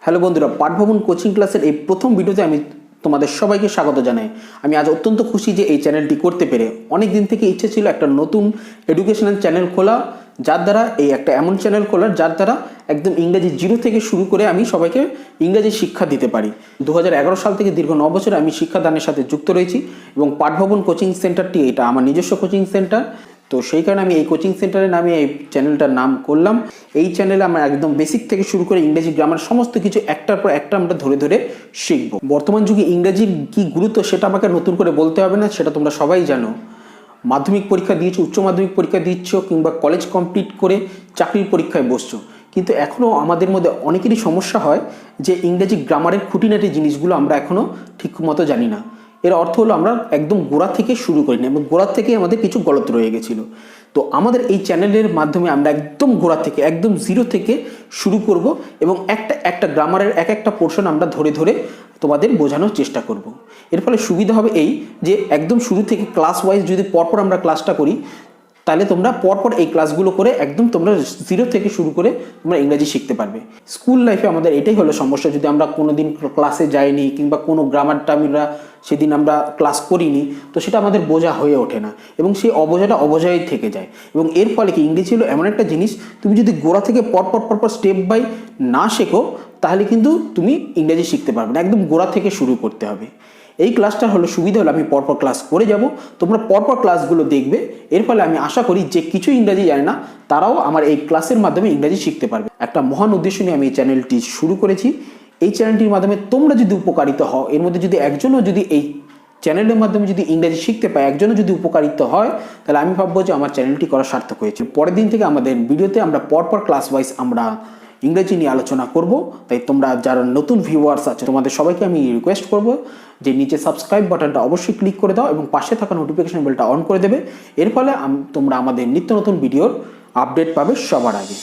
Hello বন্ধুরা, Patha Bhavan coaching ক্লাসের এই প্রথম ভিডিওতে আমি তোমাদের সবাইকে স্বাগত জানাই। আমি আজ অত্যন্ত খুশি যে এই চ্যানেলটি করতে পেরে। অনেক দিন থেকে ইচ্ছে ছিল একটা নতুন এডুকেশনাল চ্যানেল খোলা, যার দ্বারা একটা এমন চ্যানেল খোলার যার দ্বারা একদম ইংরেজি জিরো থেকে শুরু করে আমি সবাইকে ইংরেজি শিক্ষা দিতে পারি। 2011 সাল থেকে দীর্ঘ 9 বছর আমি শিক্ষাদানের সাথে যুক্ত রয়েছি এবং পাঠভবন কোচিং সেন্টারটি এটা আমার নিজস্ব কোচিং সেন্টার। তো সেই কারণে আমি এই কোচিং সেন্টারের নামে এই চ্যানেলটার নাম করলাম। এই চ্যানেলে আমরা একদম বেসিক থেকে শুরু করে ইংরেজি গ্রামার সমস্ত কিছু একটার পর একটা আমরা ধরে ধরে শিখব। বর্তমান যুগে ইংরেজির কী গুরুত্ব সেটা আমাকে নতুন করে বলতে হবে না, সেটা তোমরা সবাই জানো। মাধ্যমিক পরীক্ষা দিয়েছো, উচ্চ মাধ্যমিক পরীক্ষা দিচ্ছ কিংবা কলেজ কমপ্লিট করে চাকরির পরীক্ষায় বসছো, কিন্তু এখনও আমাদের মধ্যে অনেকেরই সমস্যা হয় যে ইংরেজি গ্রামারের খুঁটিনাটি জিনিসগুলো আমরা এখনও ঠিক মতো জানি না। এর অর্থ হলো আমরা একদম গোড়া থেকে শুরু করি না এবং গোড়া থেকে আমাদের কিছু গলত রয়ে গেছিলো। তো আমাদের এই চ্যানেলের মাধ্যমে আমরা একদম গোড়া থেকে একদম জিরো থেকে শুরু করব এবং একটা গ্রামারের একটা পোর্শন আমরা ধরে ধরে তোমাদের বোঝানোর চেষ্টা করব। এর ফলে সুবিধা হবে এই যে একদম শুরু থেকে ক্লাস ওয়াইজ যদি পরপর আমরা ক্লাসটা করি, তাহলে তোমরা পরপর এই ক্লাসগুলো করে একদম তোমরা জিরো থেকে শুরু করে তোমরা ইংরেজি শিখতে পারবে। স্কুল লাইফে আমাদের এটাই হলো সমস্যা, যদি আমরা কোনো দিন ক্লাসে যাইনি কিংবা কোনো গ্রামারটা আমরা সেদিন আমরা ক্লাস করিনি, তো সেটা আমাদের বোঝা হয়ে ওঠে না এবং সেই অবোঝাটা অবোঝাই থেকে যায়। এবং এর ফলে কি, ইংরেজি হলো এমন একটা জিনিস, তুমি যদি গোড়া থেকে পরপর স্টেপ বাই না শেখো তাহলে কিন্তু তুমি ইংরেজি শিখতে পারবে না, একদম গোড়া থেকে শুরু করতে হবে। এই ক্লাসটা হলো সুবিধা হলো আমি পরপর ক্লাস করে যাব, তোমরা পরপর ক্লাসগুলো দেখবে। এর ফলে আমি আশা করি যে কিছু ইংরেজি জানে না তারাও আমার এই ক্লাসের মাধ্যমে ইংরেজি শিখতে পারবে। একটা মহান উদ্দেশ্য নিয়ে আমি এই চ্যানেলটি শুরু করেছি। এই চ্যানেলটির মাধ্যমে তোমরা যদি উপকারিত হও, এর মধ্যে যদি একজনও যদি এই চ্যানেলের মাধ্যমে যদি ইংরেজি শিখতে পায়, একজনও যদি উপকারিত হয়, তাহলে আমি ভাববো যে আমার চ্যানেলটি করা সার্থক হয়েছে। পরের দিন থেকে আমাদের ভিডিওতে আমরা পরপর ক্লাস ওয়াইজ আমরা ইংরেজি নিয়ে আলোচনা করব। তাই তোমরা যারা নতুন ভিউয়ার্স আছে তোমাদের সবাইকে আমি রিকোয়েস্ট করব যে নিচে সাবস্ক্রাইব বাটনটা অবশ্যই ক্লিক করে দাও এবং পাশে থাকা নোটিফিকেশন বেলটা অন করে দেবে। এর ফলে তোমরা আমাদের নিত্য নতুন ভিডিওর আপডেট পাবে সবার আগে।